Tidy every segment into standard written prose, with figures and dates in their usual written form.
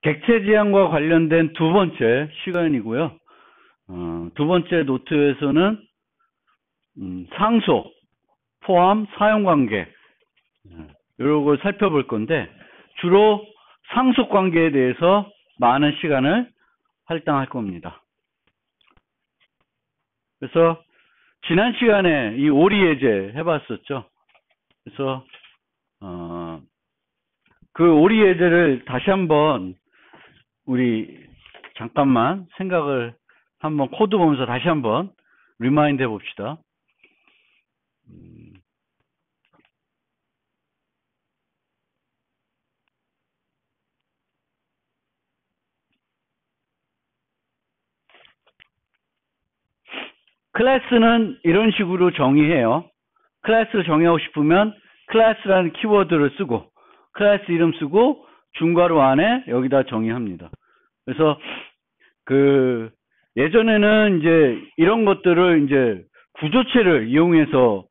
객체 지향과 관련된 두 번째 시간이고요. 두 번째 노트에서는 상속, 포함, 사용관계 이런 걸 살펴볼 건데 주로 상속관계에 대해서 많은 시간을 할당할 겁니다. 그래서 지난 시간에 이 오리예제 해봤었죠. 그래서 그 오리예제를 다시 한번 우리 잠깐만 생각을 한번 코드 보면서 다시 한번 리마인드 해봅시다. 클래스는 이런 식으로 정의해요. 클래스를 정의하고 싶으면 클래스라는 키워드를 쓰고 클래스 이름 쓰고 중괄호 안에 여기다 정의합니다. 그래서 예전에는 이제 이런 것들을 이제 구조체를 이용해서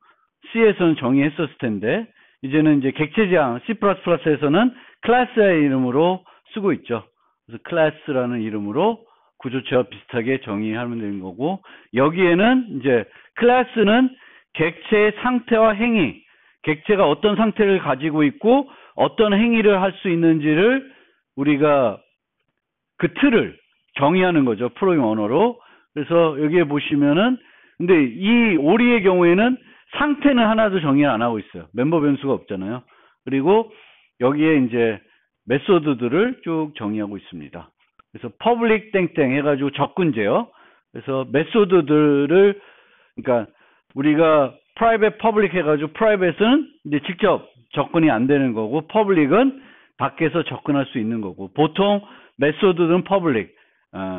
C에서는 정의했었을 텐데 이제는 이제 객체 지향 C++에서는 클래스의 이름으로 쓰고 있죠. 그래서 클래스라는 이름으로 구조체와 비슷하게 정의하면 되는 거고, 여기에는 이제 클래스는 객체의 상태와 행위, 객체가 어떤 상태를 가지고 있고 어떤 행위를 할 수 있는지를 우리가 그 틀을 정의하는 거죠. 프로그래밍 언어로. 그래서 여기에 보시면은 근데 이 오리의 경우에는 상태는 하나도 정의를 안 하고 있어요. 멤버 변수가 없잖아요. 그리고 여기에 이제 메소드들을 쭉 정의하고 있습니다. 그래서 public 땡땡 해가지고 접근제요. 그래서 메소드들을 그러니까 우리가 private, public 해가지고 private는 이제 직접 접근이 안 되는 거고 public은 밖에서 접근할 수 있는 거고 보통 메소드들은 public,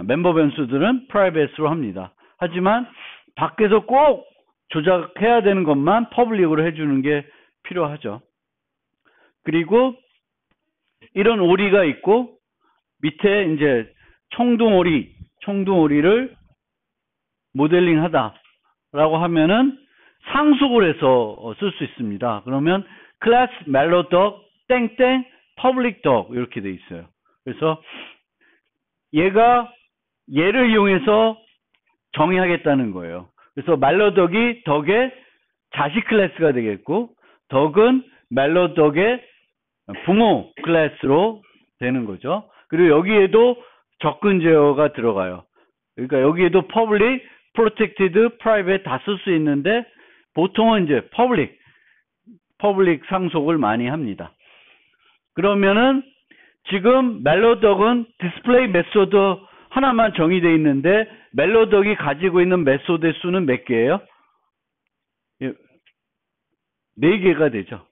멤버 변수들은 private로 합니다. 하지만 밖에서 꼭 조작해야 되는 것만 public으로 해주는 게 필요하죠. 그리고 이런 오리가 있고 밑에 이제 총둥오리를 모델링 하다라고 하면은 상속을 해서 쓸 수 있습니다. 그러면 class malloc 땡땡 public dog 이렇게 돼 있어요. 그래서 얘를 이용해서 정의하겠다는 거예요. 그래서 malloc 덕의 자식 클래스가 되겠고 덕은 malloc 부모 클래스로 되는 거죠. 그리고 여기에도 접근 제어가 들어가요. 그러니까 여기에도 public, protected, private 다 쓸 수 있는데 보통은 이제 public 상속을 많이 합니다. 그러면은 지금 멜로덕은 디스플레이 메소드 하나만 정의되어 있는데 멜로덕이 가지고 있는 메소드의 수는 몇 개예요? 4개가 되죠.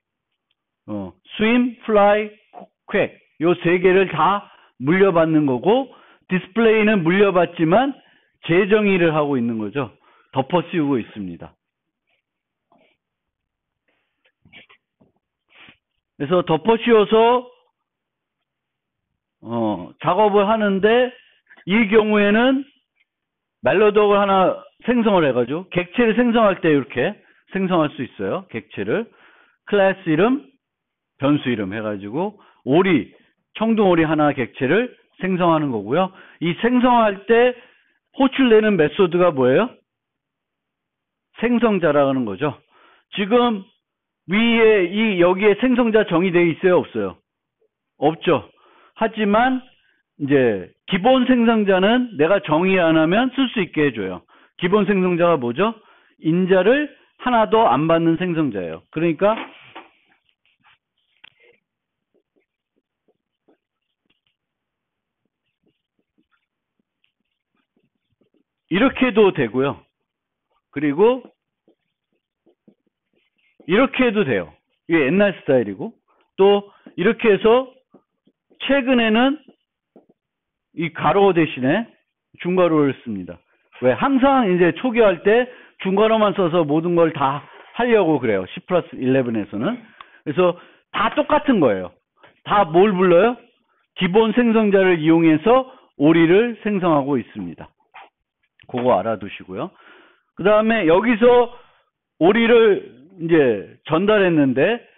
swim, fly, quack 요 3개를 다 물려받는 거고 디스플레이는 물려받지만 재정의를 하고 있는 거죠. 덮어 씌우고 있습니다. 그래서 덮어 씌워서 작업을 하는데 이 경우에는 멜로덕을 하나 생성을 해가지고 객체를 생성할 때 이렇게 생성할 수 있어요. 객체를 클래스 이름, 변수 이름 해가지고 청둥오리 하나 객체를 생성하는 거고요. 이 생성할 때 호출되는 메소드가 뭐예요? 생성자라고 하는 거죠. 지금 위에 여기에 생성자 정의되어 있어요, 없어요? 없죠. 하지만 이제 기본 생성자는 내가 정의 안 하면 쓸 수 있게 해줘요. 기본 생성자가 뭐죠? 인자를 하나도 안 받는 생성자예요. 그러니까 이렇게 해도 되고요. 그리고 이렇게 해도 돼요. 이게 옛날 스타일이고 또 이렇게 해서 최근에는 이 가로 대신에 중괄호를 씁니다. 왜? 항상 이제 초기화할 때 중괄호만 써서 모든 걸 다 하려고 그래요. C+11에서는. 그래서 다 똑같은 거예요. 다 뭘 불러요? 기본 생성자를 이용해서 오리를 생성하고 있습니다. 그거 알아두시고요. 그 다음에 여기서 오리를 이제 전달했는데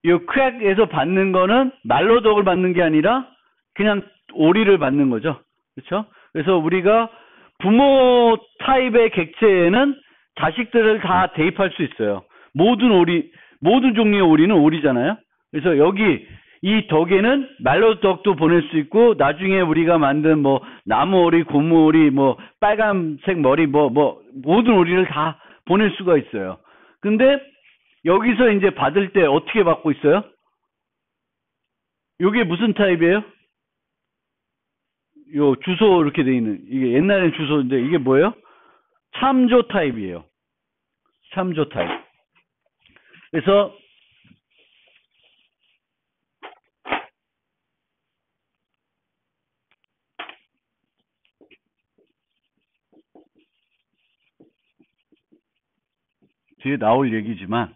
이 퀘악에서 받는 거는 멜로덕을 받는 게 아니라 그냥 오리를 받는 거죠. 그렇죠? 그래서 우리가 부모 타입의 객체에는 자식들을 다 대입할 수 있어요. 모든 종류의 오리는 오리잖아요. 그래서 여기 이 덕에는 말로 덕도 보낼 수 있고, 나중에 우리가 만든 뭐 나무 오리, 고무 오리, 뭐 빨간색 머리, 모든 오리를 다 보낼 수가 있어요. 근데 여기서 이제 받을 때 어떻게 받고 있어요? 이게 무슨 타입이에요? 요 주소 이렇게 돼 있는, 이게 옛날엔 주소인데 이게 뭐예요? 참조 타입이에요. 참조 타입. 그래서 뒤에 나올 얘기지만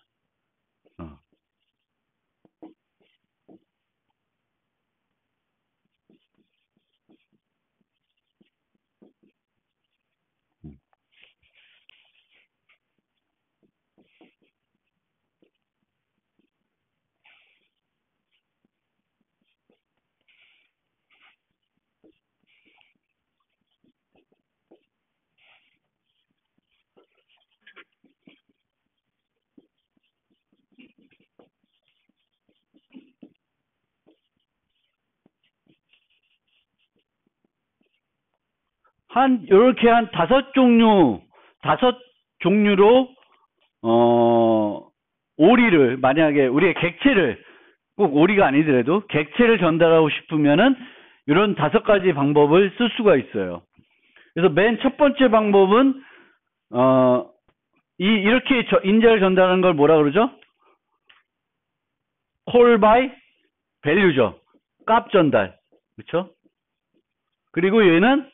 요렇게 한 다섯 종류로 오리를, 만약에 우리의 객체를, 꼭 오리가 아니더라도 객체를 전달하고 싶으면은 이런 5가지 방법을 쓸 수가 있어요. 그래서 맨 첫 번째 방법은 이렇게 인자를 전달하는 걸 뭐라 그러죠? call by value죠. 값 전달. 그렇죠? 그리고 얘는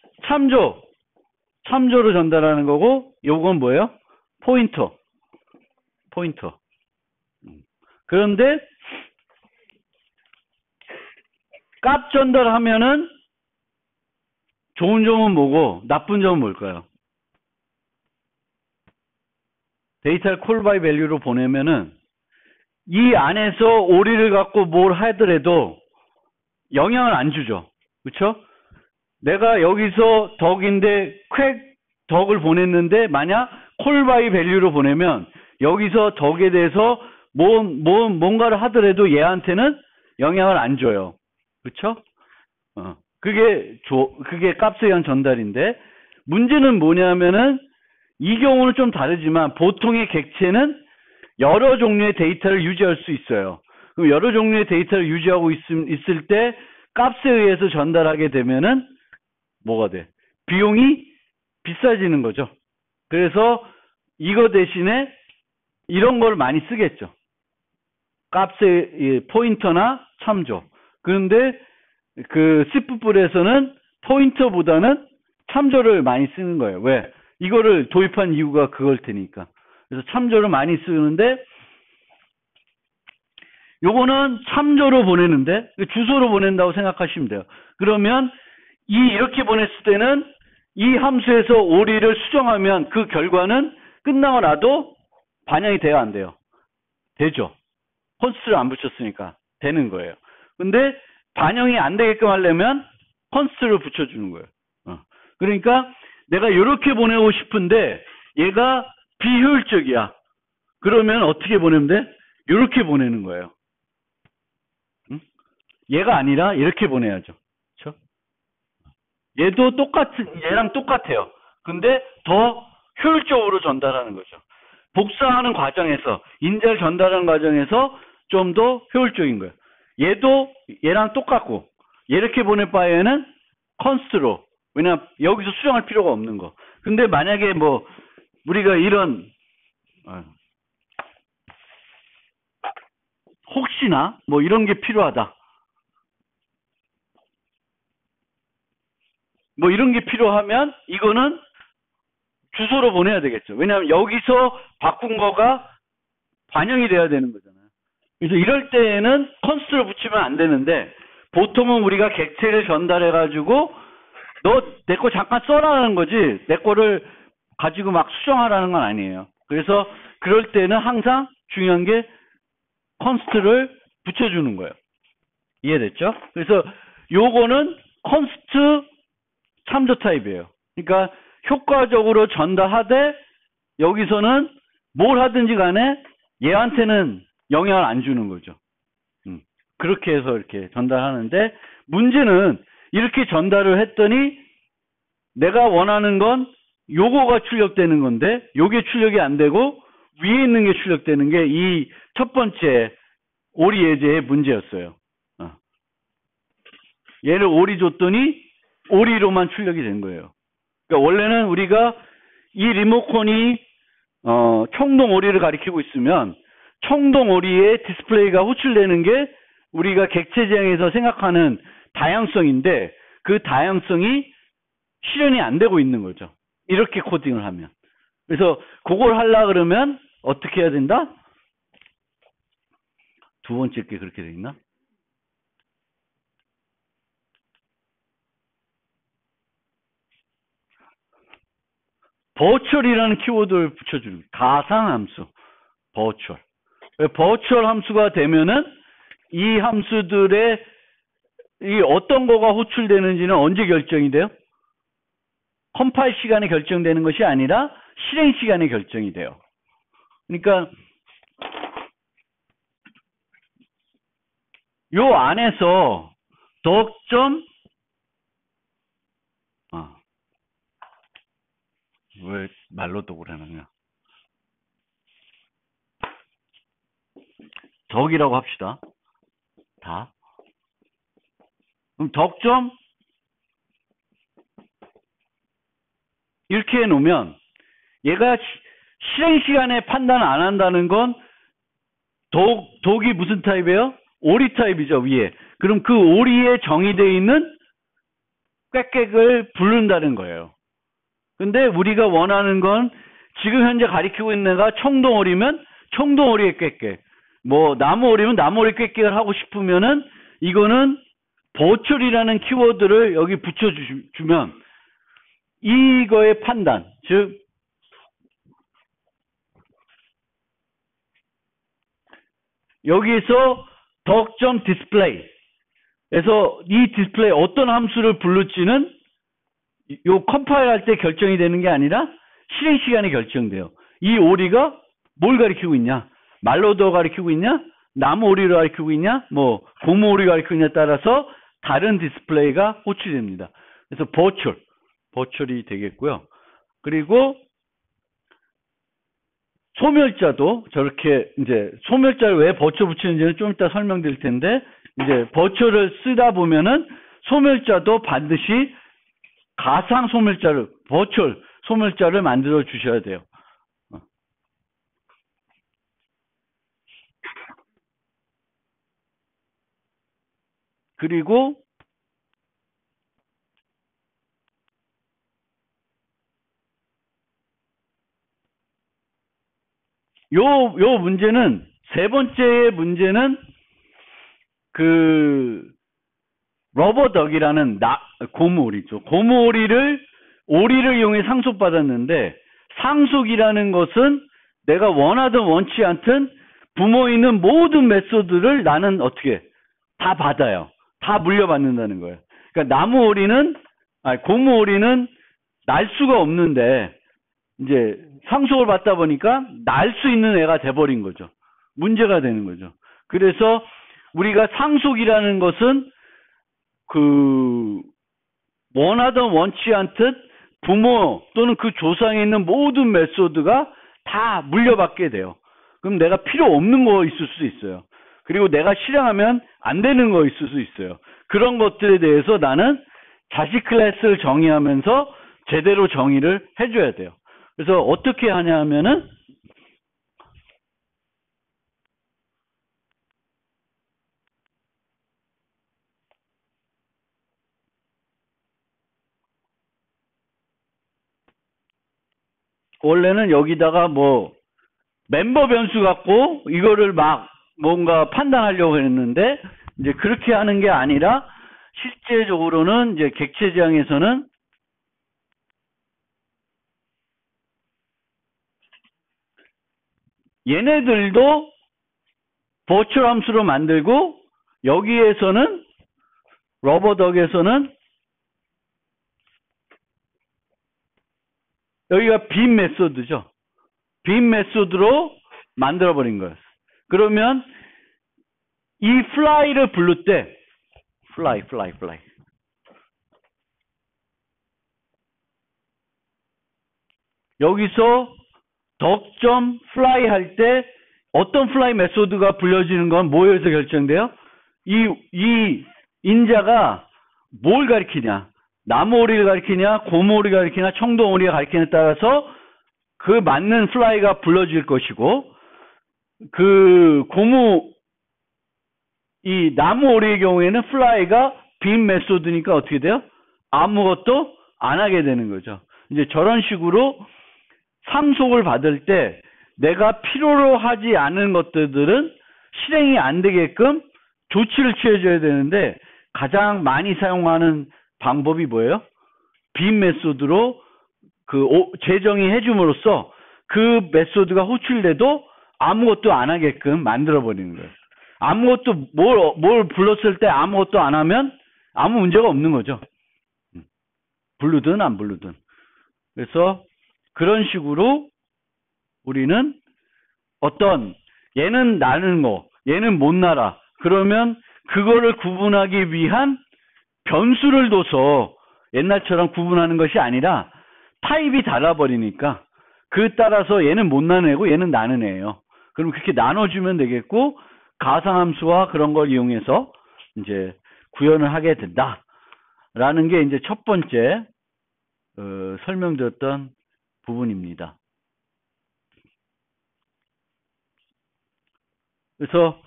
참조로 전달하는 거고, 요건 뭐예요? 포인터. 그런데 값 전달하면은 좋은 점은 뭐고 나쁜 점은 뭘까요? 데이터를 call by value로 보내면은 이 안에서 오리를 갖고 뭘 하더라도 영향을 안 주죠. 그렇죠? 내가 여기서 덕인데 덕을 보냈는데, 만약 call by value로 보내면 여기서 덕에 대해서 뭔가를 하더라도 얘한테는 영향을 안 줘요. 그렇죠? 그게 값에 의한 전달인데, 문제는 뭐냐면은 이 경우는 좀 다르지만 보통의 객체는 여러 종류의 데이터를 유지할 수 있어요. 그럼 여러 종류의 데이터를 유지하고 있을 때 값에 의해서 전달하게 되면은 뭐가 돼? 비용이 비싸지는 거죠. 그래서 이거 대신에 이런 걸 많이 쓰겠죠. 값의 포인터나 참조. 그런데 그 C++에서는 포인터보다는 참조를 많이 쓰는 거예요. 왜? 이거를 도입한 이유가 그걸 테니까. 그래서 참조를 많이 쓰는데, 요거는 참조로 보내는데 주소로 보낸다고 생각하시면 돼요. 그러면 이렇게 보냈을 때는 이 함수에서 오리를 수정하면 그 결과는 끝나고 나도 반영이 돼야 안 돼요? 되죠. 컨스트를 안 붙였으니까 되는 거예요. 근데 반영이 안 되게끔 하려면 컨스트를 붙여주는 거예요. 그러니까 내가 이렇게 보내고 싶은데 얘가 비효율적이야. 그러면 어떻게 보내면 돼? 이렇게 보내는 거예요. 얘가 아니라 이렇게 보내야죠. 그렇죠? 얘랑 똑같아요. 근데 더 효율적으로 전달하는 거죠. 복사하는 과정에서, 인자를 전달하는 과정에서 좀 더 효율적인 거예요. 얘도 얘랑 똑같고, 이렇게 보낼 바에는 컨스트로, 왜냐면 여기서 수정할 필요가 없는 거. 근데 만약에 뭐 우리가 이런 혹시나 뭐 이런 게 필요하다, 뭐 이런 게 필요하면 이거는 주소로 보내야 되겠죠. 왜냐하면 여기서 바꾼 거가 반영이 돼야 되는 거잖아요. 그래서 이럴 때에는 컨스트를 붙이면 안 되는데, 보통은 우리가 객체를 전달해 가지고 너 내 거 잠깐 써라는 거지 내 거를 가지고 막 수정하라는 건 아니에요. 그래서 그럴 때는 항상 중요한 게 컨스트를 붙여주는 거예요. 이해됐죠? 그래서 요거는 컨스트 참조 타입이에요. 그러니까 효과적으로 전달하되 여기서는 뭘 하든지 간에 얘한테는 영향을 안 주는 거죠. 그렇게 해서 이렇게 전달하는데 문제는 이렇게 전달을 했더니 내가 원하는 건 요거가 출력되는 건데 요게 출력이 안 되고 위에 있는 게 출력되는 게 이 첫 번째 오리 예제의 문제였어요. 얘를 오리 줬더니 오리로만 출력이 된 거예요. 그러니까 원래는 우리가 이 리모컨이 청동 오리를 가리키고 있으면 청동 오리의 디스플레이가 호출되는 게 우리가 객체 지향에서 생각하는 다양성인데 그 다양성이 실현이 안 되고 있는 거죠. 이렇게 코딩을 하면. 그래서 그걸 하려고 그러면 어떻게 해야 된다? 두 번째 게 그렇게 돼 있나? 버추얼이라는 키워드를 붙여주는 가상함수. 버추얼. 버추얼 함수가 되면은 이 함수들의 이 어떤 거가 호출되는지는 언제 결정이 돼요? 컴파일 시간에 결정되는 것이 아니라 실행 시간에 결정이 돼요. 그러니까 요 안에서 왜 말로 또 그러느냐? 덕이라고 합시다. 다. 그럼 덕점 이렇게 해놓으면 얘가 실행 시간에 판단 안 한다는 건 독이 무슨 타입이에요? 오리 타입이죠, 위에. 그럼 그 오리에 정의되어 있는 꽥꽥을 부른다는 거예요. 근데 우리가 원하는 건 지금 현재 가리키고 있는 애가 청동오리면 청동오리의 꽥꽥. 뭐 나무오리면 나무오리 꽥꽥을 하고 싶으면은 이거는 버추얼이라는 키워드를 여기 붙여주면 이거의 판단, 즉 여기서 덕점 디스플레이에서 이 디스플레이 어떤 함수를 부를지는 요 컴파일 할 때 결정이 되는 게 아니라 실행 시간에 결정돼요. 이 오리가 뭘 가리키고 있냐? 말로도 가리키고 있냐? 나무 오리를 가리키고 있냐? 뭐 고무 오리를 가리키고 있냐에 따라서 다른 디스플레이가 호출됩니다. 그래서 버추얼이 되겠고요. 그리고 소멸자도 저렇게 이제 소멸자를 왜 버추얼 붙이는지는 좀 이따 설명드릴 텐데 이제 버추얼을 쓰다 보면은 소멸자도 반드시 가상 소멸자를 버추얼 소멸자를 만들어 주셔야 돼요. 그리고 요 문제는 세 번째 문제는 그 러버덕이라는 고무오리죠. 고무오리를 오리를 이용해 상속받았는데 상속이라는 것은 내가 원하든 원치 않든 부모에 있는 모든 메소드를 나는 어떻게 다 받아요. 다 물려받는다는 거예요. 그러니까 고무오리는 날 수가 없는데 이제 상속을 받다 보니까 날 수 있는 애가 돼버린 거죠. 문제가 되는 거죠. 그래서 우리가 상속이라는 것은 원하든 원치 않듯 부모 또는 그 조상에 있는 모든 메소드가 다 물려받게 돼요. 그럼 내가 필요 없는 거 있을 수 있어요. 그리고 내가 실행하면 안 되는 거 있을 수 있어요. 그런 것들에 대해서 나는 자식 클래스를 정의하면서 제대로 정의를 해줘야 돼요. 그래서 어떻게 하냐 하면은 원래는 여기다가 뭐 멤버 변수 갖고 이거를 막 뭔가 판단하려고 했는데 이제 그렇게 하는 게 아니라 실제적으로는 이제 객체 지향에서는 얘네들도 버추얼 함수로 만들고 여기에서는 러버덕에서는 여기가 빔 메소드죠. 빔 메소드로 만들어버린 거예요. 그러면 이 fly를 부를 때 fly. 여기서 덕점 fly 할 때 어떤 fly 메소드가 불려지는 건 뭐에서 결정돼요? 이 인자가 뭘 가리키냐? 나무오리를 가리키냐? 고무오리를 가리키냐? 청동오리를 가리키냐에 따라서 그 맞는 fly가 불러질 것이고, 이 나무오리의 경우에는 fly가 빔 메소드니까 어떻게 돼요? 아무것도 안 하게 되는 거죠. 이제 저런 식으로 상속을 받을 때 내가 필요로 하지 않은 것들은 실행이 안 되게끔 조치를 취해줘야 되는데, 가장 많이 사용하는 방법이 뭐예요? 빔 메소드로 재정의 해줌으로써 그 메소드가 호출돼도 아무것도 안 하게끔 만들어 버리는 거예요. 아무것도 뭘 불렀을 때 아무것도 안 하면 아무 문제가 없는 거죠. 부르든 안 부르든. 그래서 그런 식으로 우리는 얘는 나는 거, 얘는 못 날아. 그러면 그거를 구분하기 위한 변수를 둬서 옛날처럼 구분하는 것이 아니라 타입이 달라버리니까 그 따라서 얘는 못 나는 애고 얘는 나는 애예요. 그럼 그렇게 나눠주면 되겠고, 가상함수와 그런 걸 이용해서 이제 구현을 하게 된다라는 게 이제 첫 번째 설명드렸던 부분입니다. 그래서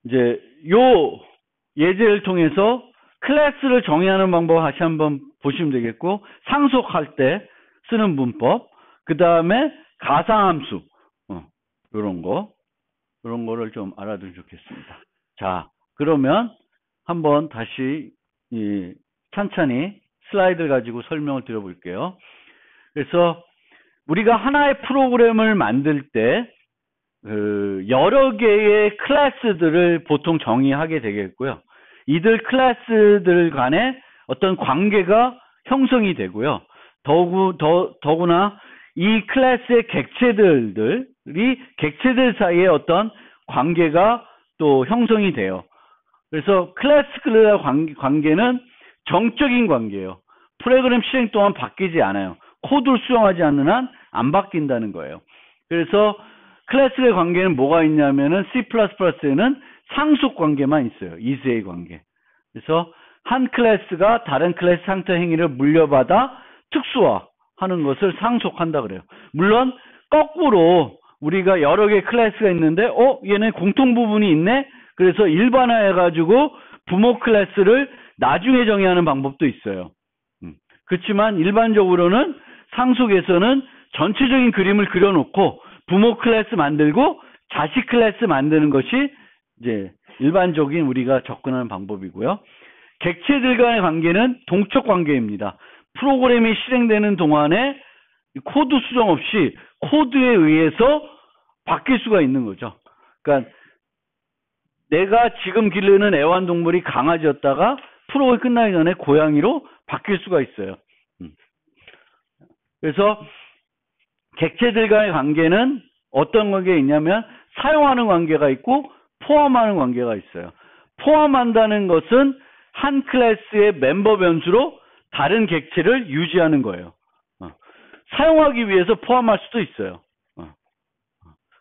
이제 요 예제를 통해서 클래스를 정의하는 방법 다시 한번 보시면 되겠고, 상속할 때 쓰는 문법, 그 다음에 가상함수, 이런 거를 좀 알아두면 좋겠습니다. 자, 그러면 한번 다시 찬찬히 슬라이드를 가지고 설명을 드려볼게요. 그래서 우리가 하나의 프로그램을 만들 때 여러 개의 클래스들을 보통 정의하게 되겠고요. 이들 클래스들 간에 어떤 관계가 형성이 되고요. 더구나 이 클래스의 객체들 사이에 어떤 관계가 또 형성이 돼요. 그래서 클래스들의 관계는 정적인 관계예요. 프로그램 실행 동안 바뀌지 않아요. 코드를 수정하지 않는 한 안 바뀐다는 거예요. 그래서 클래스의 관계는 뭐가 있냐면은 C++에는 상속 관계만 있어요. 이즈의 관계. 그래서 한 클래스가 다른 클래스 상태 행위를 물려받아 특수화하는 것을 상속한다 그래요. 물론 거꾸로 우리가 여러 개의 클래스가 있는데 얘네 공통 부분이 있네. 그래서 일반화해 가지고 부모 클래스를 나중에 정의하는 방법도 있어요. 그렇지만 일반적으로는 상속에서는 전체적인 그림을 그려놓고 부모 클래스 만들고 자식 클래스 만드는 것이 이제 일반적인 우리가 접근하는 방법이고요. 객체들 간의 관계는 동적 관계입니다. 프로그램이 실행되는 동안에 코드 수정 없이 코드에 의해서 바뀔 수가 있는 거죠. 그러니까 내가 지금 기르는 애완동물이 강아지였다가 프로그램이 끝나기 전에 고양이로 바뀔 수가 있어요. 그래서 객체들 간의 관계는 어떤 관계가 있냐면 사용하는 관계가 있고 포함하는 관계가 있어요. 포함한다는 것은 한 클래스의 멤버 변수로 다른 객체를 유지하는 거예요. 사용하기 위해서 포함할 수도 있어요.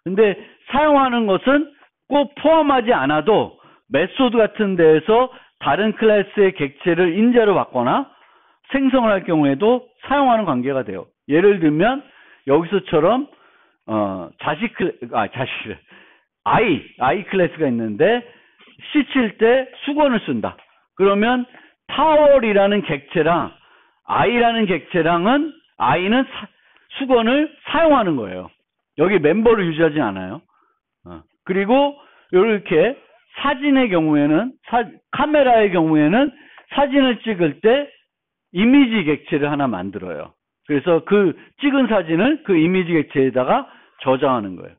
근데 사용하는 것은 꼭 포함하지 않아도 메소드 같은 데에서 다른 클래스의 객체를 인자로 바거나 생성을 할 경우에도 사용하는 관계가 돼요. 예를 들면 여기서처럼 I 클래스가 있는데 C 칠 때 수건을 쓴다. 그러면 타월이라는 객체랑 I라는 객체랑은 I는 수건을 사용하는 거예요. 여기 멤버를 유지하지 않아요. 그리고 이렇게 사진의 경우에는 카메라의 경우에는 사진을 찍을 때 이미지 객체를 하나 만들어요. 그래서 그 찍은 사진을 그 이미지 객체에다가 저장하는 거예요.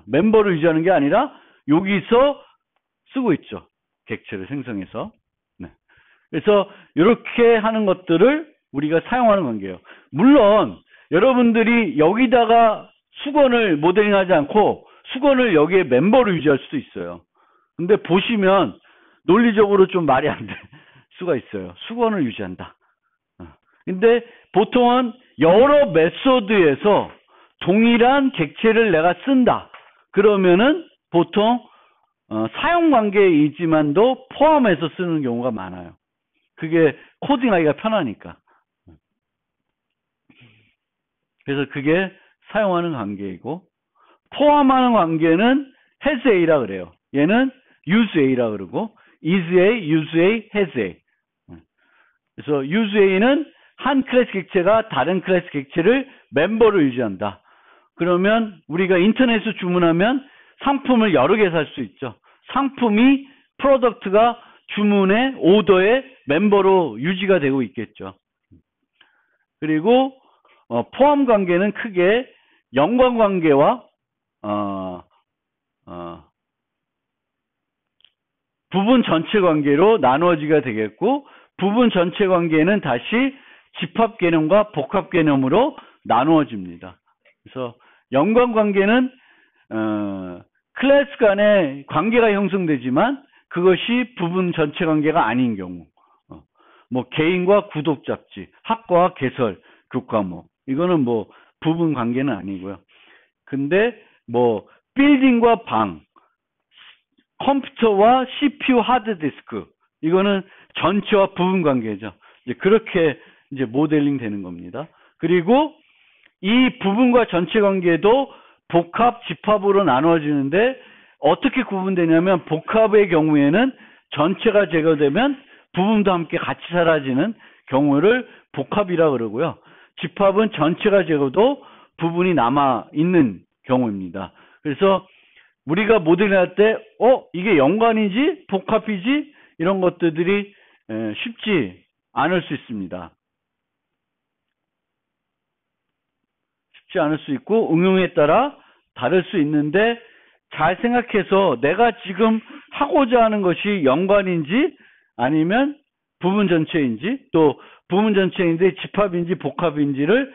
멤버를 유지하는 게 아니라 여기서 쓰고 있죠. 객체를 생성해서. 네. 그래서 이렇게 하는 것들을 우리가 사용하는 관계예요. 물론 여러분들이 여기다가 수건을 모델링하지 않고 수건을 여기에 멤버로 유지할 수도 있어요. 근데 보시면 논리적으로 좀 말이 안 될 수가 있어요. 수건을 유지한다. 근데 보통은 여러 메소드에서 동일한 객체를 내가 쓴다. 그러면은 보통 사용관계이지만도 포함해서 쓰는 경우가 많아요. 그게 코딩하기가 편하니까. 그래서 그게 사용하는 관계이고, 포함하는 관계는 has A라 그래요. 얘는 use A라 그러고, is A, use A, has A. 그래서 use A는 한 클래스 객체가 다른 클래스 객체를 멤버로 유지한다. 그러면 우리가 인터넷에서 주문하면 상품을 여러 개 살 수 있죠. 상품이 프로덕트가 주문의 오더의 멤버로 유지가 되고 있겠죠. 그리고 포함 관계는 크게 연관 관계와 부분 전체 관계로 나누어지게 되겠고, 부분 전체 관계는 다시 집합 개념과 복합 개념으로 나누어집니다. 그래서 연관 관계는 클래스 간의 관계가 형성되지만 그것이 부분 전체 관계가 아닌 경우, 뭐 개인과 구독 잡지, 학과와 개설, 교과목, 이거는 뭐 부분 관계는 아니고요. 근데 뭐 빌딩과 방, 컴퓨터와 CPU 하드디스크, 이거는 전체와 부분 관계죠. 이제 그렇게 이제 모델링 되는 겁니다. 그리고 이 부분과 전체 관계도 복합, 집합으로 나누어지는데 어떻게 구분되냐면, 복합의 경우에는 전체가 제거되면 부분도 함께 같이 사라지는 경우를 복합이라 그러고요. 집합은 전체가 제거도 부분이 남아 있는 경우입니다. 그래서 우리가 모델링할 때 이게 연관이지 복합이지 이런 것들이 쉽지 않을 수 있습니다. 쉽지 않을 수 있고 응용에 따라 다를 수 있는데, 잘 생각해서 내가 지금 하고자 하는 것이 연관인지 아니면 부분 전체인지, 또 부분 전체인데 집합인지 복합인지를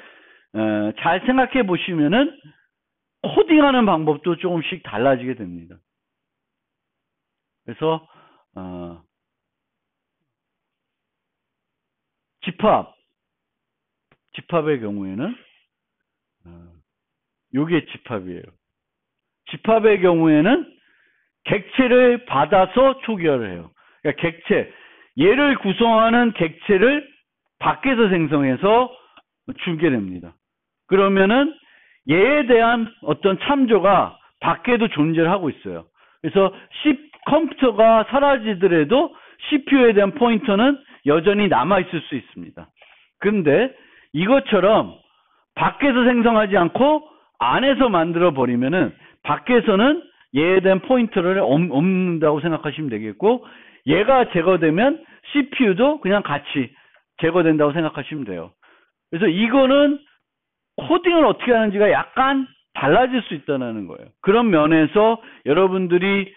잘 생각해 보시면은 코딩하는 방법도 조금씩 달라지게 됩니다. 그래서 집합의 경우에는 요게 집합이에요. 집합의 경우에는 객체를 받아서 초기화를 해요. 그러니까 얘를 구성하는 객체를 밖에서 생성해서 주게 됩니다. 그러면은 얘에 대한 어떤 참조가 밖에도 존재를 하고 있어요. 그래서 컴퓨터가 사라지더라도 CPU에 대한 포인터는 여전히 남아있을 수 있습니다. 근데 이것처럼 밖에서 생성하지 않고 안에서 만들어 버리면은, 밖에서는 얘에 대한 포인터를 없는다고 생각하시면 되겠고, 얘가 제거되면 CPU도 그냥 같이 제거된다고 생각하시면 돼요. 그래서 이거는 코딩을 어떻게 하는지가 약간 달라질 수 있다는 거예요. 그런 면에서 여러분들이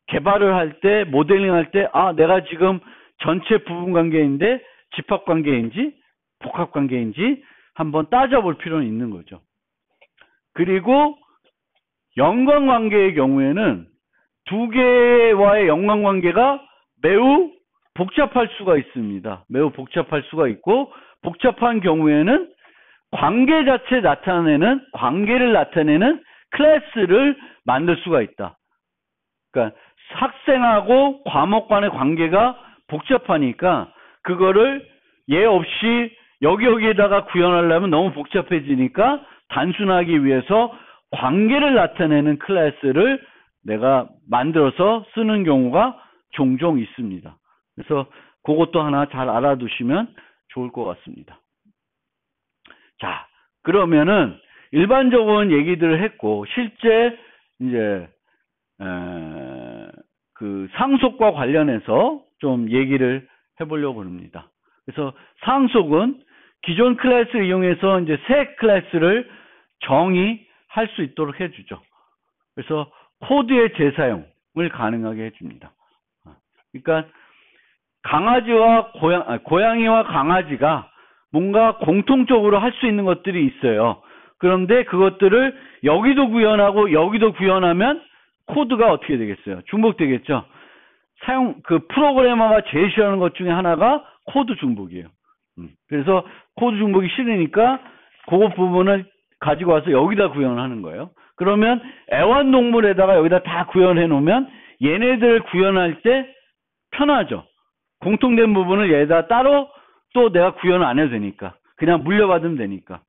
개발을 할 때, 모델링 할 때, 내가 지금 전체 부분 관계인데 집합 관계인지 복합 관계인지 한번 따져볼 필요는 있는 거죠. 그리고 연관 관계의 경우에는 두 개와의 연관 관계가 매우 복잡할 수가 있습니다. 매우 복잡할 수가 있고, 복잡한 경우에는 관계 자체 관계를 나타내는 클래스를 만들 수가 있다. 그러니까 학생하고 과목 간의 관계가 복잡하니까 그거를 얘 없이 여기에다가 구현하려면 너무 복잡해지니까 단순하기 위해서 관계를 나타내는 클래스를 내가 만들어서 쓰는 경우가 종종 있습니다. 그래서 그것도 하나 잘 알아두시면 좋을 것 같습니다. 자, 그러면은 일반적인 얘기들을 했고, 실제 이제 그 상속과 관련해서 좀 얘기를 해보려고 합니다. 그래서 상속은 기존 클래스를 이용해서 이제 새 클래스를 정의할 수 있도록 해주죠. 그래서 코드의 재사용을 가능하게 해줍니다. 그러니까 고양이와 강아지가 뭔가 공통적으로 할 수 있는 것들이 있어요. 그런데 그것들을 여기도 구현하고 여기도 구현하면 코드가 어떻게 되겠어요? 중복되겠죠. 그 프로그래머가 제일 싫어하는 것 중에 하나가 코드 중복이에요. 그래서 코드 중복이 싫으니까 그 부분을 가지고 와서 여기다 구현하는 거예요. 그러면 애완동물에다가 여기다 다 구현해 놓으면 얘네들 구현할 때 편하죠. 공통된 부분을 얘다 따로 또 내가 구현을 안 해도 되니까. 그냥 물려받으면 되니까.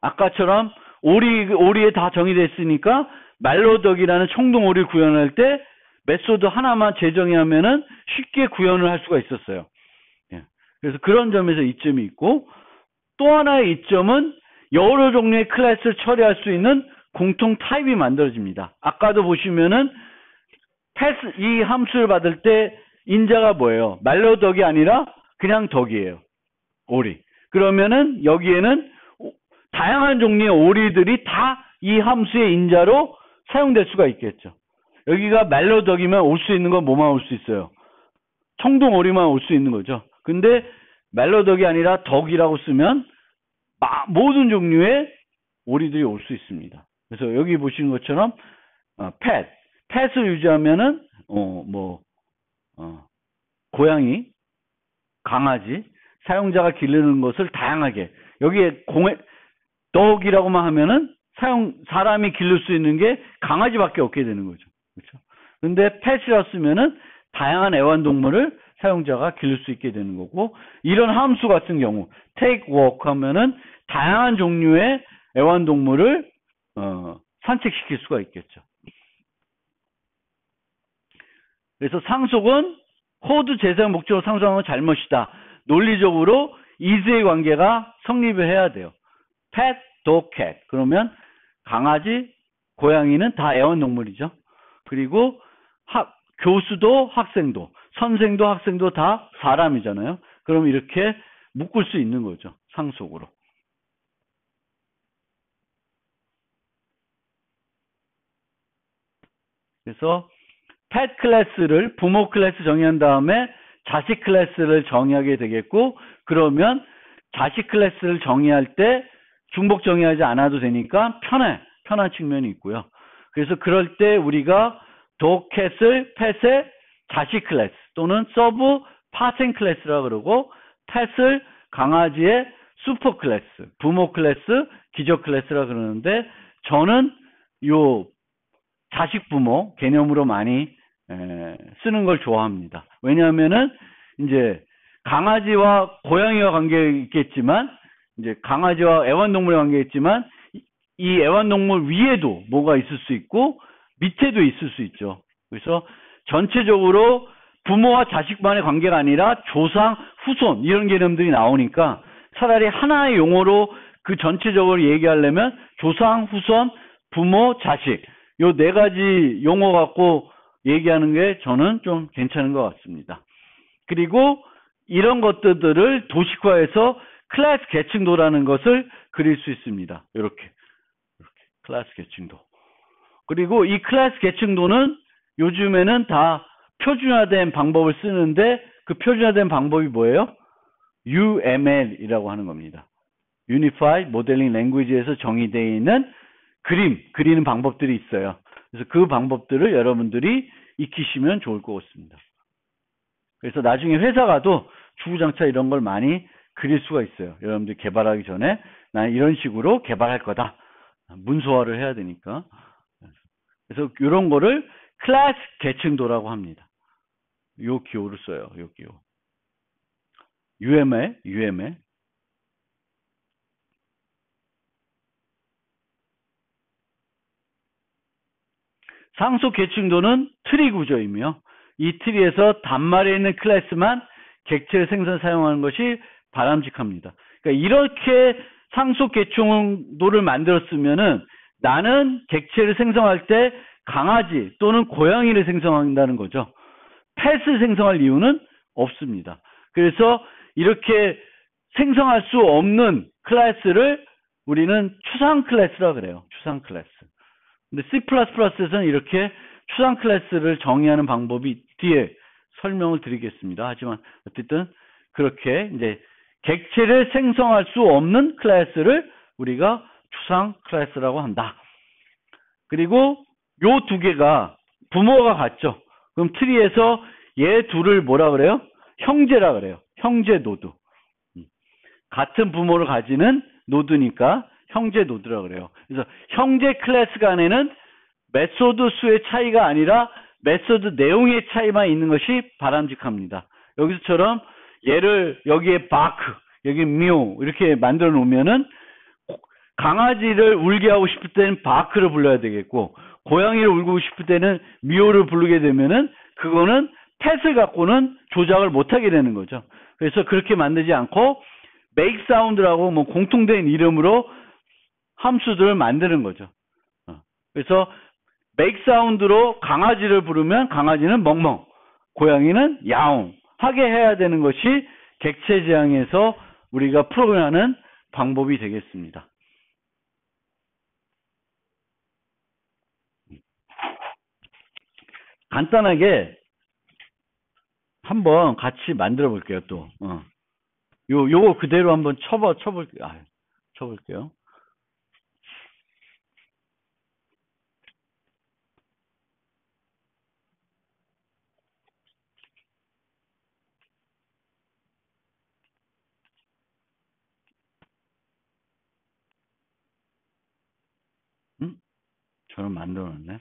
아까처럼 오리에 다 정의됐으니까 말로덕이라는 청동 오리 구현할 때 메소드 하나만 재정의하면은 쉽게 구현을 할 수가 있었어요. 예. 그래서 그런 점에서 이점이 있고, 또 하나의 이점은 여러 종류의 클래스를 처리할 수 있는 공통 타입이 만들어집니다. 아까도 보시면은 이 함수를 받을 때 인자가 뭐예요? 말로덕이 아니라 그냥 덕이에요. 오리. 그러면은 여기에는 다양한 종류의 오리들이 다 이 함수의 인자로 사용될 수가 있겠죠. 여기가 말로덕이면 올 수 있는 건 뭐만 올 수 있어요? 청동 오리만 올 수 있는 거죠. 근데 말로덕이 아니라 덕이라고 쓰면 모든 종류의 오리들이 올 수 있습니다. 그래서 여기 보시는 것처럼 펫을 유지하면은 고양이, 강아지, 사용자가 기르는 것을 다양하게, 여기에 덕이라고만 하면은 사람이 기를 수 있는 게 강아지밖에 없게 되는 거죠. 그렇죠? 근데 펫이라 쓰면은 다양한 애완동물을 사용자가 기를 수 있게 되는 거고, 이런 함수 같은 경우 take walk 하면은 다양한 종류의 애완동물을 산책시킬 수가 있겠죠. 그래서 상속은 코드 재사용 목적으로 상속하는 건 잘못이다. 논리적으로 is의 관계가 성립을 해야 돼요. pet, dog, cat. 그러면 강아지, 고양이는 다 애완동물이죠. 그리고 교수도 학생도, 선생도 학생도 다 사람이잖아요. 그럼 이렇게 묶을 수 있는 거죠. 상속으로. 그래서 pet 클래스를 부모 클래스 정의한 다음에 자식 클래스를 정의하게 되겠고, 그러면 자식 클래스를 정의할 때 중복 정의하지 않아도 되니까 편한 측면이 있고요. 그래서 그럴 때 우리가 dog, cat을 자식 클래스 또는 서브 파생 클래스라고 그러고, 펫을 강아지의 슈퍼 클래스, 부모 클래스, 기저 클래스라 그러는데, 저는 요 자식 부모 개념으로 많이 쓰는 걸 좋아합니다. 왜냐하면은 이제 강아지와 고양이와 관계 있겠지만, 이제 강아지와 애완동물의 관계 있지만, 이 애완동물 위에도 뭐가 있을 수 있고 밑에도 있을 수 있죠. 그래서 전체적으로 부모와 자식만의 관계가 아니라 조상, 후손 이런 개념들이 나오니까 차라리 하나의 용어로 그 전체적으로 얘기하려면 조상, 후손, 부모, 자식 요 네 가지 용어 갖고 얘기하는 게 저는 좀 괜찮은 것 같습니다. 그리고 이런 것들을 도식화해서 클래스 계층도라는 것을 그릴 수 있습니다. 이렇게 클래스 계층도. 그리고 이 클래스 계층도는 요즘에는 다 표준화된 방법을 쓰는데, 그 표준화된 방법이 뭐예요? UML이라고 하는 겁니다. Unified Modeling Language에서 정의되어 있는 그리는 방법들이 있어요. 그래서 그 방법들을 여러분들이 익히시면 좋을 것 같습니다. 그래서 나중에 회사 가도 주구장창 이런 걸 많이 그릴 수가 있어요. 여러분들이 개발하기 전에 난 이런 식으로 개발할 거다. 문서화를 해야 되니까. 그래서 이런 거를 클래스 계층도라고 합니다. 요 기호를 써요. 요 기호. UML. 상속 계층도는 트리 구조이며, 이 트리에서 단말에 있는 클래스만 객체를 생산 사용하는 것이 바람직합니다. 그러니까 이렇게 상속 계층도를 만들었으면은 나는 객체를 생성할 때 강아지 또는 고양이를 생성한다는 거죠. 펫을 생성할 이유는 없습니다. 그래서 이렇게 생성할 수 없는 클래스를 우리는 추상 클래스라고 그래요. 추상 클래스. 근데 C++에서는 이렇게 추상 클래스를 정의하는 방법이 뒤에 설명을 드리겠습니다. 하지만 어쨌든 그렇게 이제 객체를 생성할 수 없는 클래스를 우리가 추상 클래스라고 한다. 그리고 요 두 개가 부모가 같죠. 그럼 트리에서 얘 둘을 뭐라 그래요? 형제라 그래요. 형제 노드. 같은 부모를 가지는 노드니까 형제 노드라 그래요. 그래서 형제 클래스 간에는 메소드 수의 차이가 아니라 메소드 내용의 차이만 있는 것이 바람직합니다. 여기서처럼 얘를 여기에 바크, 여기 묘 이렇게 만들어 놓으면은 강아지를 울게 하고 싶을 때는 바크를 불러야 되겠고 고양이를 울고 싶을 때는 미호를 부르게 되면은 그거는 펫을 갖고는 조작을 못하게 되는 거죠. 그래서 그렇게 만들지 않고 make sound라고 뭐 공통된 이름으로 함수들을 만드는 거죠. 그래서 make sound로 강아지를 부르면 강아지는 멍멍, 고양이는 야옹 하게 해야 되는 것이 객체 지향에서 우리가 프로그램하는 방법이 되겠습니다. 간단하게 한번 같이 만들어 볼게요, 또. 요거 그대로 한번 쳐볼게요. 저는 만들어 놨네.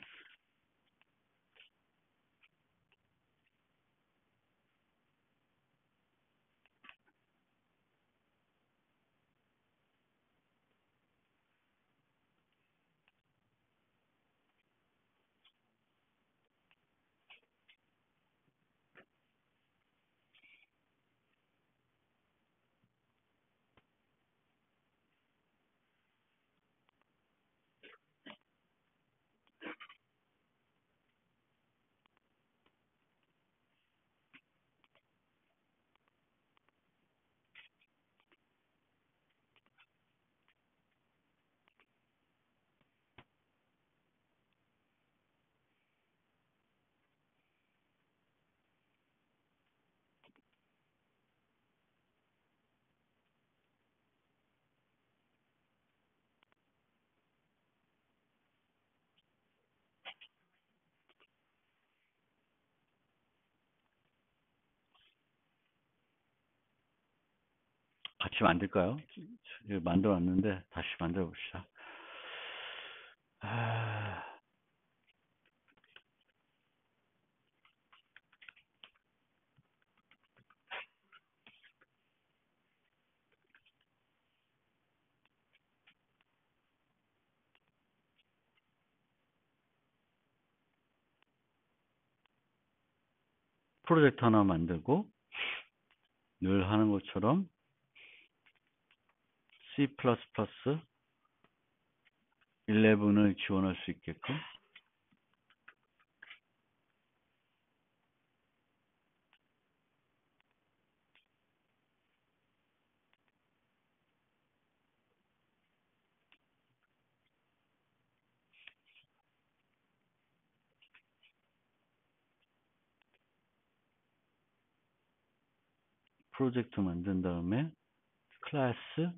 같이 만들까요? 만들어 놨는데 다시 만들어 봅시다. 프로젝트 하나 만들고 늘 하는 것처럼 C++ 11을 지원할 수 있게끔 프로젝트 만든 다음에 클래스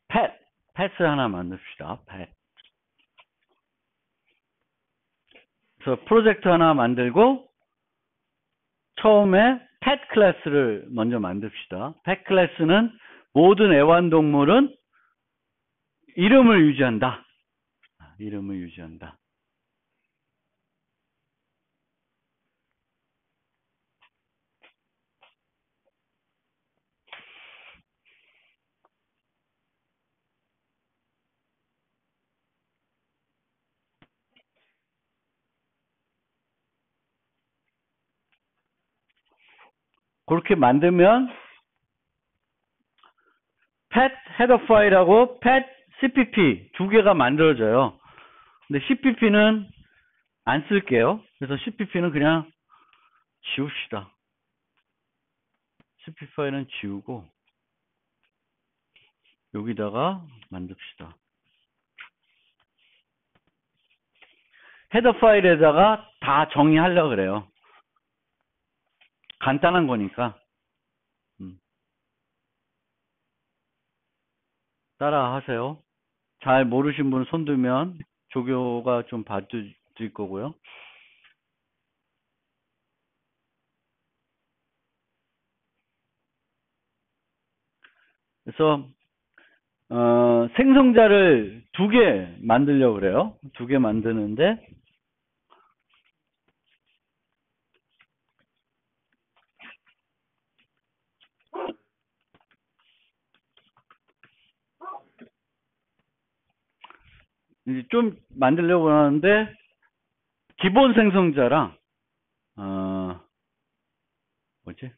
pet 펫을 하나 만듭시다. pet. 그래서 프로젝트 하나 만들고 처음에 pet 클래스를 먼저 만듭시다. pet 클래스는 모든 애완동물은 이름을 유지한다. 이름을 유지한다. 그렇게 만들면 pet header 파일하고 pet cpp 두 개가 만들어져요. 근데 cpp는 안 쓸게요. 그래서 cpp는 그냥 지웁시다. cpp 파일은 지우고 여기다가 만듭시다. 헤더 파일에다가 다 정의하려고 그래요. 간단한 거니까. 따라 하세요. 잘 모르신 분 손 들면 조교가 좀 봐드릴 거고요. 그래서 생성자를 2개 만들려고 그래요. 2개 만드는데 이제 좀 만들려고 하는데 기본 생성자랑 뭐지?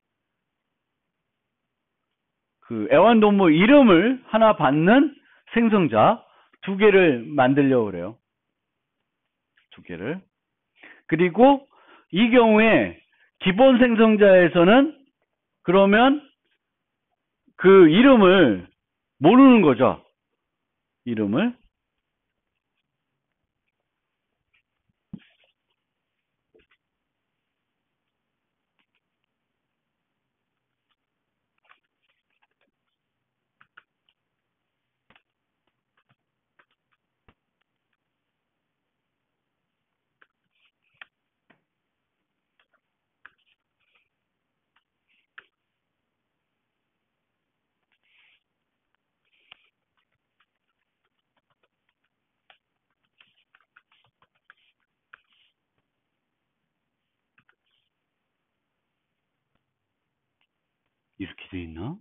그 애완동물 이름을 하나 받는 생성자 2개를 만들려고 그래요. 2개를. 그리고 이 경우에 기본 생성자에서는 그러면 그 이름을 모르는 거죠. 이름을. 이렇게 돼 있나?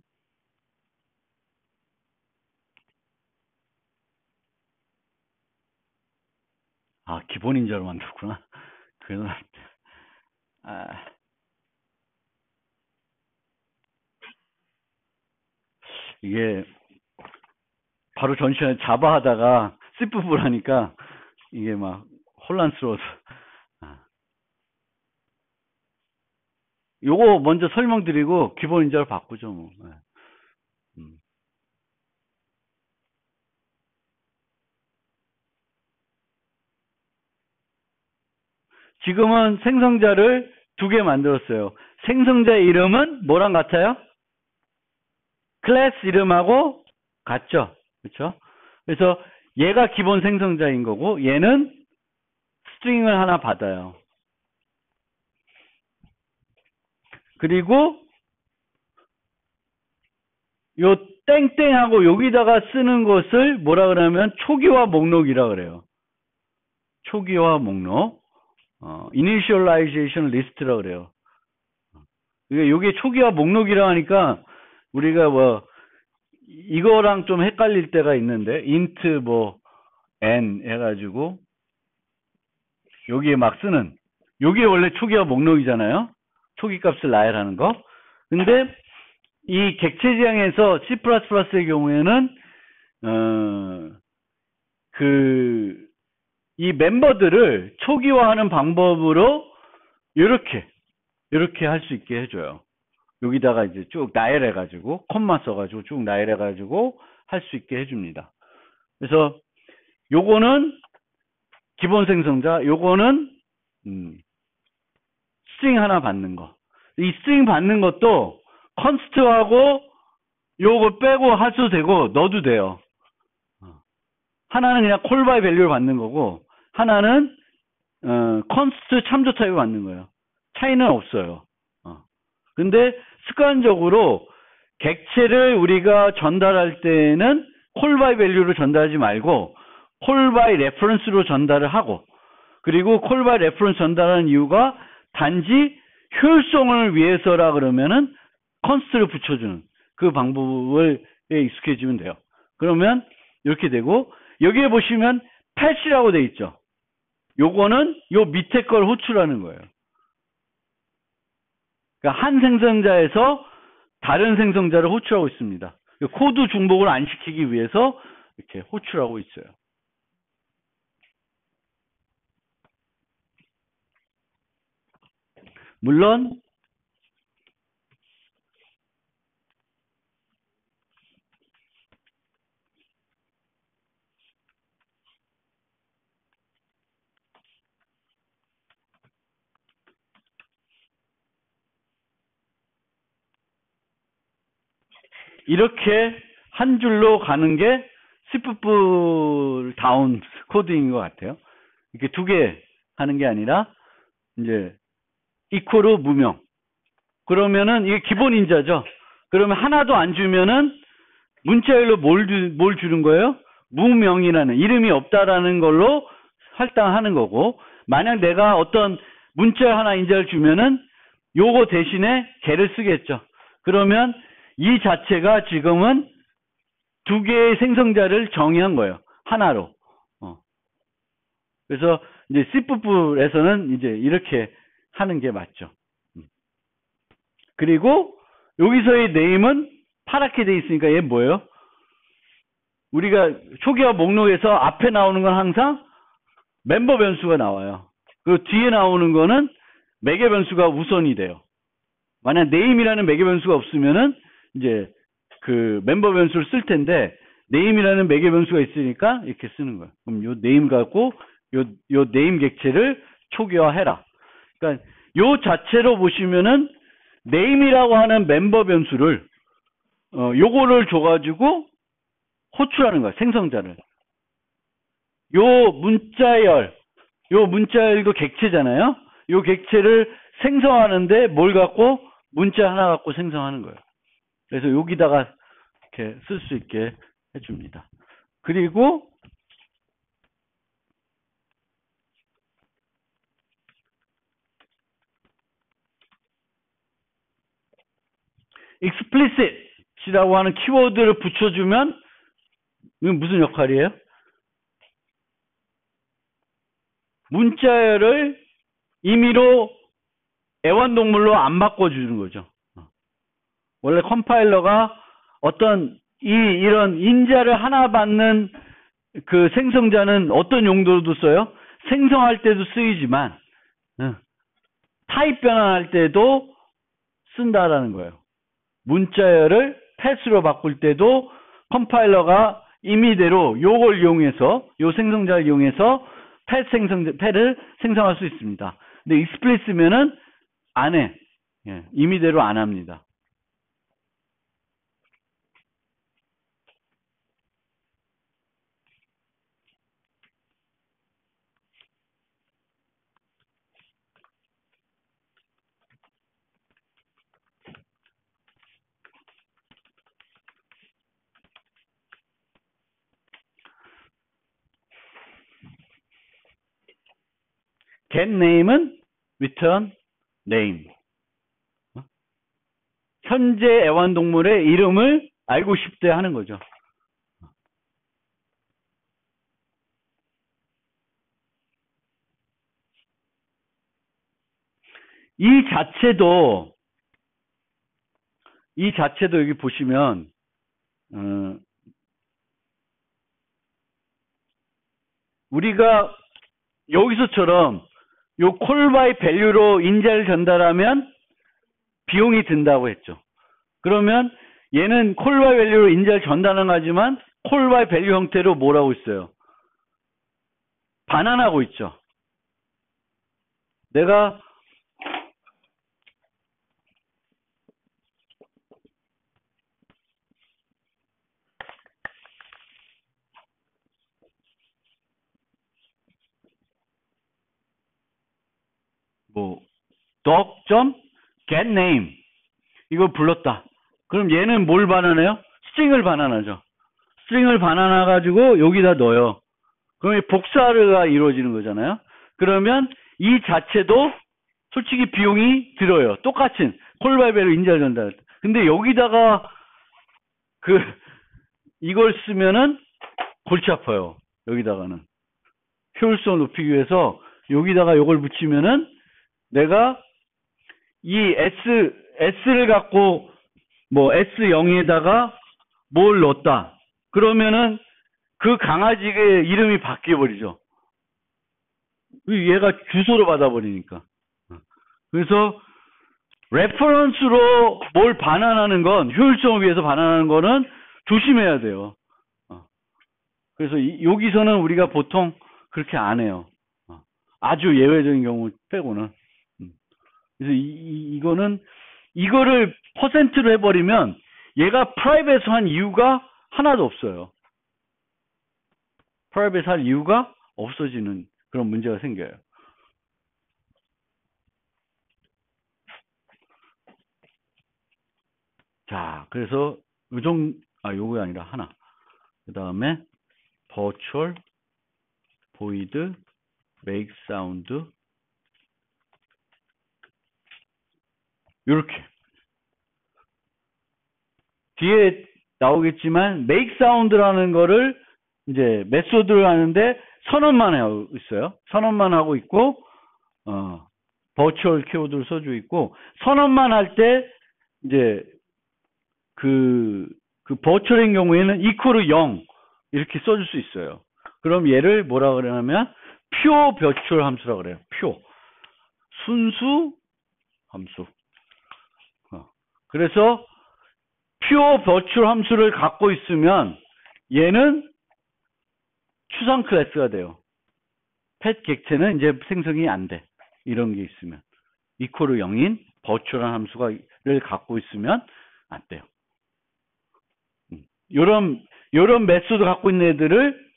아, 기본 인자로 만들었구나. 그래서 이게 바로 전 시간에 자바 하다가 C부분 하니까 이게 막 혼란스러워서. 요거 먼저 설명드리고 기본 인자로 바꾸죠, 뭐. 지금은 생성자를 2개 만들었어요. 생성자 이름은 뭐랑 같아요? 클래스 이름하고 같죠? 그렇죠? 그래서 얘가 기본 생성자인 거고 얘는 스트링을 하나 받아요. 그리고 요 땡땡하고 여기다가 쓰는 것을 뭐라 그러면 초기화 목록이라 그래요. 초기화 목록. initialization list라 그래요. 이게 초기화 목록이라 하니까 우리가 뭐 이거랑 좀 헷갈릴 때가 있는데 int 뭐 n 해가지고 여기에 막 쓰는 요게 원래 초기화 목록이잖아요. 초기 값을 나열하는 거. 근데 이 객체 지향에서 C++의 경우에는 이 멤버들을 초기화하는 방법으로 이렇게 할 수 있게 해줘요. 여기다가 이제 쭉 나열해가지고 콤마 써가지고 쭉 나열해가지고 할 수 있게 해줍니다. 그래서 요거는 기본 생성자, 요거는 스트링 하나 받는 거. 이 스트링 받는 것도 컨스트하고 요거 빼고 하셔도 되고 넣어도 돼요. 하나는 그냥 콜 바이 밸류를 받는 거고 하나는 컨스트 참조 타입을 받는 거예요. 차이는 없어요. 근데 습관적으로 객체를 우리가 전달할 때는 콜 바이 밸류로 전달하지 말고 콜 바이 레퍼런스로 전달을 하고 그리고 콜 바이 레퍼런스 전달하는 이유가 단지 효율성을 위해서라 그러면은 컨스트를 붙여주는 그 방법에 익숙해지면 돼요. 그러면 이렇게 되고 여기에 보시면 patch라고 돼 있죠. 요거는 요 밑에 걸 호출하는 거예요. 그러니까 한 생성자에서 다른 생성자를 호출하고 있습니다. 코드 중복을 안 시키기 위해서 이렇게 호출하고 있어요. 물론 이렇게 한 줄로 가는 게 C++ 다운 코드인 것 같아요. 이렇게 두 개 하는 게 아니라 이제 이퀄로 무명. 그러면은 이게 기본 인자죠. 그러면 하나도 안 주면은 문자열로 뭘 주는 거예요? 무명이라는 이름이 없다라는 걸로 할당하는 거고, 만약 내가 어떤 문자 하나 인자를 주면은 요거 대신에 개를 쓰겠죠. 그러면 이 자체가 지금은 두 개의 생성자를 정의한 거예요. 하나로. 그래서 이제 C++에서는 이제 이렇게 하는 게 맞죠. 그리고 여기서의 네임은 파랗게 돼 있으니까 얘 뭐예요? 우리가 초기화 목록에서 앞에 나오는 건 항상 멤버 변수가 나와요. 그리고 뒤에 나오는 거는 매개 변수가 우선이 돼요. 만약 네임이라는 매개 변수가 없으면은 이제 그 멤버 변수를 쓸 텐데, 네임이라는 매개 변수가 있으니까 이렇게 쓰는 거예요. 그럼 요 네임 갖고 요 네임 객체를 초기화해라. 그러니까 요 자체로 보시면은 네임이라고 하는 멤버 변수를 요거를 줘가지고 호출하는 거야. 생성자를. 요 문자열도 객체잖아요. 요 객체를 생성하는데 뭘 갖고? 문자 하나 갖고 생성하는 거예요. 그래서 여기다가 이렇게 쓸 수 있게 해줍니다. 그리고 explicit이라고 하는 키워드를 붙여주면 이건 무슨 역할이에요? 문자열을 임의로 애완동물로 안 바꿔주는 거죠. 원래 컴파일러가 어떤 이런 인자를 하나 받는 그 생성자는 어떤 용도로도 써요? 생성할 때도 쓰이지만 타입 변환할 때도 쓴다라는 거예요. 문자열을 패스로 바꿀 때도 컴파일러가 임의대로 요걸 이용해서 요 생성자를 이용해서 패를 생성할 수 있습니다. 근데 explicit면은 안 해. 임의대로 안 합니다. get name은 return name. 현재 애완동물의 이름을 알고 싶대 하는 거죠. 이 자체도 여기 보시면 우리가 여기서처럼 요 call by value로 인자를 전달하면 비용이 든다고 했죠. 그러면 얘는 call by value로 인자를 전달은 하지만 call by value 형태로 뭐라고 있어요? 반환하고 있죠. 내가 뭐 doc.get name 이걸 불렀다. 그럼 얘는 뭘 반환해요? 스트링을 반환하죠. 스트링을 반환해가지고 여기다 넣어요. 그럼 복사가 이루어지는 거잖아요. 그러면 이 자체도 솔직히 비용이 들어요. 똑같은 콜바이베로 인자를 전달. 근데 여기다가 이걸 쓰면은 골치 아파요. 여기다가는 효율성 높이기 위해서 여기다가 이걸 붙이면은 내가 이 S를 갖고 뭐 S0에다가 뭘 넣었다. 그러면은 그 강아지의 이름이 바뀌어버리죠. 얘가 주소로 받아버리니까. 그래서 레퍼런스로 뭘 반환하는 건, 효율성을 위해서 반환하는 거는 조심해야 돼요. 그래서 여기서는 우리가 보통 그렇게 안 해요. 아주 예외적인 경우 빼고는. 그래서 이거는, 이거를 퍼센트로 해버리면 얘가 프라이빗 한 이유가 하나도 없어요. 프라이빗 할 이유가 없어지는 그런 문제가 생겨요. 자, 그래서 요거 아니라 하나. 그 다음에 virtual void make sound 요렇게 뒤에 나오겠지만 make sound라는 거를 이제 메소드를 하는데 선언만 하고 있어요. 선언만 하고 있고 virtual 키워드를 써주고 있고, 선언만 할 때 이제 그 virtual인 경우에는 equal 0 이렇게 써줄 수 있어요. 그럼 얘를 뭐라 그러냐면 pure virtual 함수라고 그래요. pure 순수 함수. 그래서 pure virtual 함수를 갖고 있으면 얘는 추상 클래스가 돼요. pet 객체는 이제 생성이 안 돼. 이런 게 있으면 equal 0인 virtual한 함수를 갖고 있으면 안 돼요. 요런 메소드 갖고 있는 애들을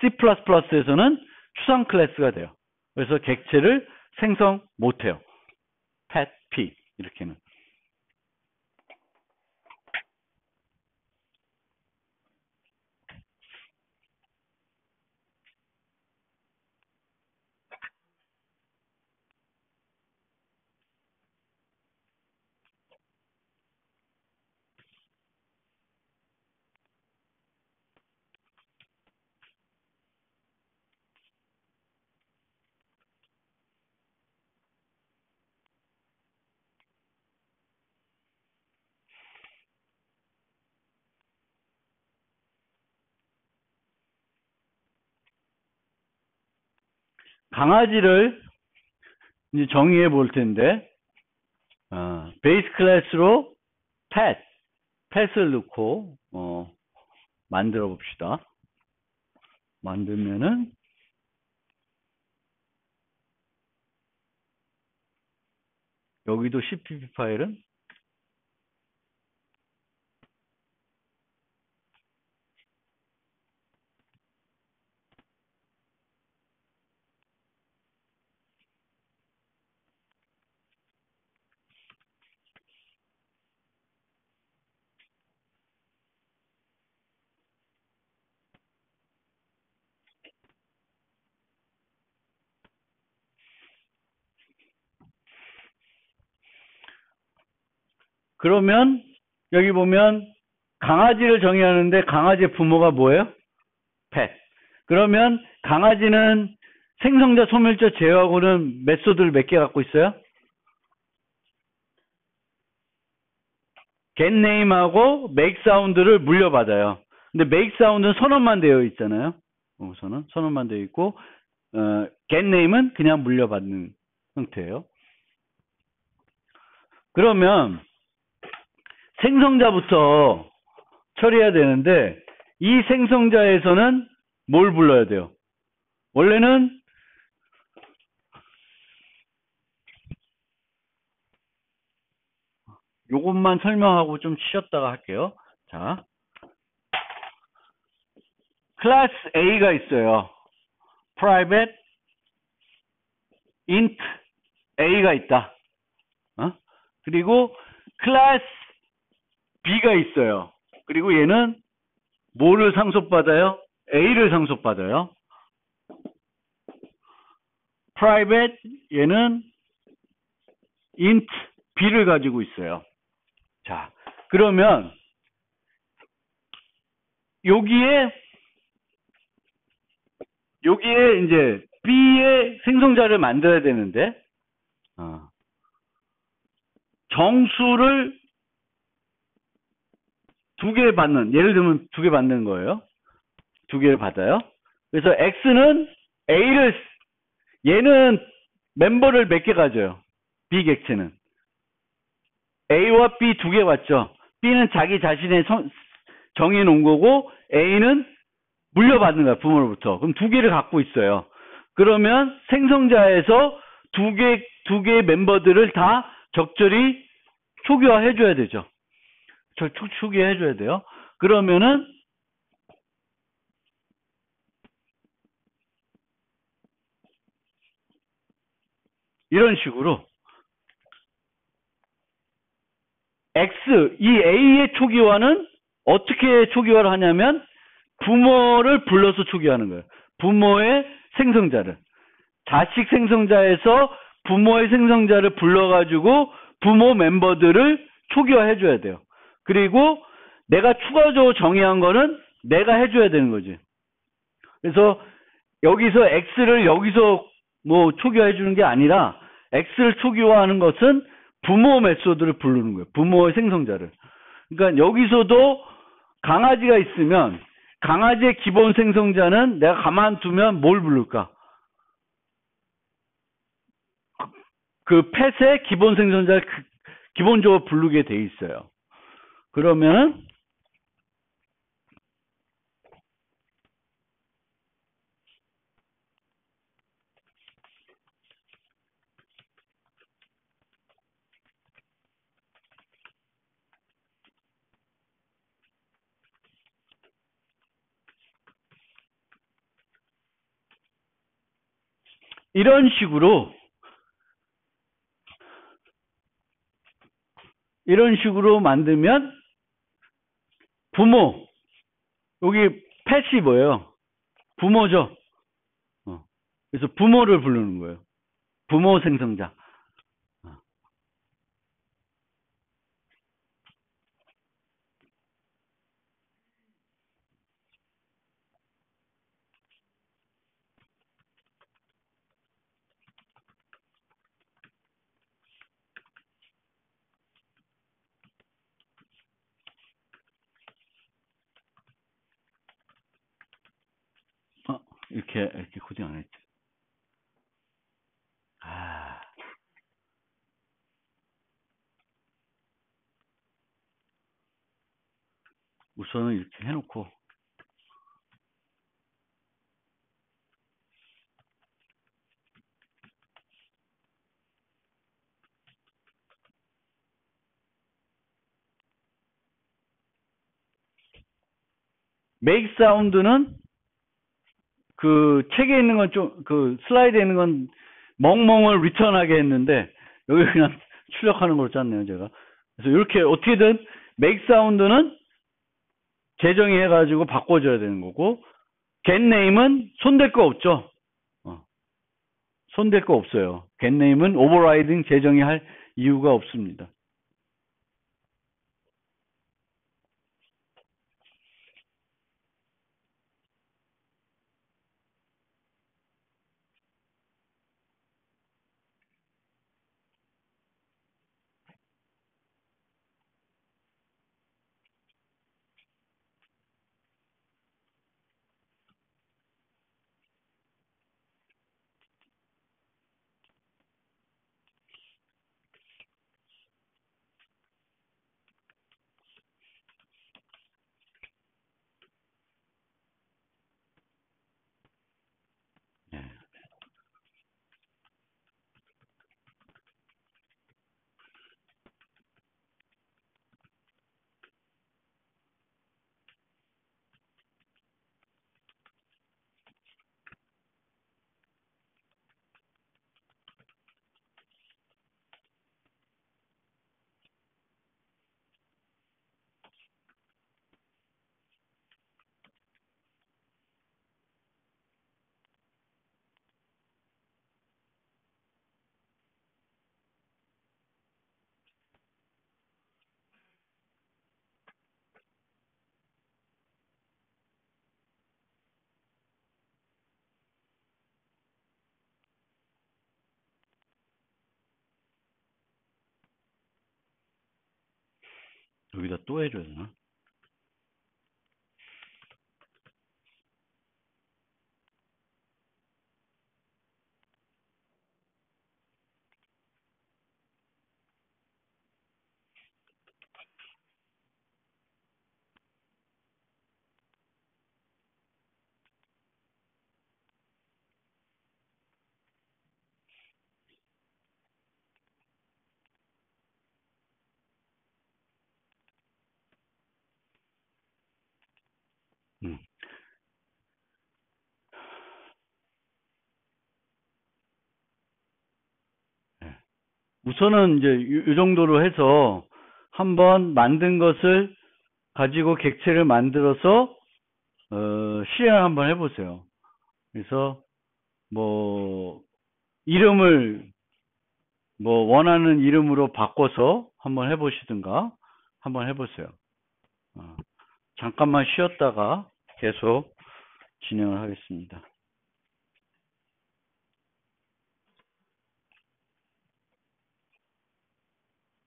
C++에서는 추상 클래스가 돼요. 그래서 객체를 생성 못 해요. pet p 이렇게는. 강아지를 이제 정의해 볼 텐데, 베이스 클래스로 pet을 넣고 만들어 봅시다. 만들면은 여기도 cpp 파일은 그러면 여기 보면 강아지를 정의하는데 강아지의 부모가 뭐예요? pet. 그러면 강아지는 생성자, 소멸자 제어하고는 메소드를 몇 개 갖고 있어요? get name하고 make sound를 물려받아요. 근데 make sound는 선언만 되어 있잖아요. 선언만 되어 있고, get name은 그냥 물려받는 형태예요. 그러면 생성자부터 처리해야 되는데, 이 생성자에서는 뭘 불러야 돼요? 원래는 요것만 설명하고 좀 쉬었다가 할게요. 자, 클래스 A가 있어요. private int A가 있다. 그리고 클래스 B가 있어요. 그리고 얘는 뭐를 상속받아요? A를 상속받아요. private 얘는 int B를 가지고 있어요. 자, 그러면 여기에 이제 B의 생성자를 만들어야 되는데, 정수를 두 개 받는, 예를 들면 두 개 받는 거예요. 두 개를 받아요. 그래서 X는 A를, 얘는 멤버를 몇 개 가져요? B 객체는. A와 B 두 개 받죠. B는 자기 자신의 정해놓은 거고, A는 물려받는 거야, 부모로부터. 그럼 두 개를 갖고 있어요. 그러면 생성자에서 두 개의 멤버들을 다 적절히 초기화해줘야 되죠. 초기화해줘야 돼요. 그러면은, 이런 식으로, X, 이 A의 초기화는 어떻게 초기화를 하냐면, 부모를 불러서 초기화하는 거예요. 부모의 생성자를. 자식 생성자에서 부모의 생성자를 불러가지고 부모 멤버들을 초기화해줘야 돼요. 그리고 내가 추가적으로 정의한 거는 내가 해줘야 되는 거지. 그래서 여기서 X를 여기서 뭐 초기화해주는 게 아니라 X를 초기화하는 것은 부모 메소드를 부르는 거예요. 부모의 생성자를. 그러니까 여기서도 강아지가 있으면 강아지의 기본 생성자는 내가 가만두면 뭘 부를까? 그 펫의 기본 생성자를 기본적으로 부르게 돼 있어요. 그러면 이런 식으로 만들면 부모, 여기 펫이 뭐예요? 부모죠. 그래서 부모를 부르는 거예요. 부모 생성자. 이렇게 코딩 안 했지. 우선은 이렇게 해놓고 make sound는 그 책에 있는 건 좀 그 슬라이드에 있는 건 멍멍을 리턴하게 했는데 여기 그냥 출력하는 걸로 짰네요 제가. 그래서 이렇게 어떻게든 make sound는 재정의 해가지고 바꿔줘야 되는 거고 get name은 손댈 거 없죠. 손댈 거 없어요. get name은 overriding 재정의 할 이유가 없습니다. 여기다 또 해줘야 되나? 음. 네. 우선은 이제 이 정도로 해서 한번 만든 것을 가지고 객체를 만들어서 실행을 한번 해보세요. 그래서 뭐 이름을 뭐 원하는 이름으로 바꿔서 한번 해보시든가 한번 해보세요. 잠깐만 쉬었다가 계속 진행을 하겠습니다.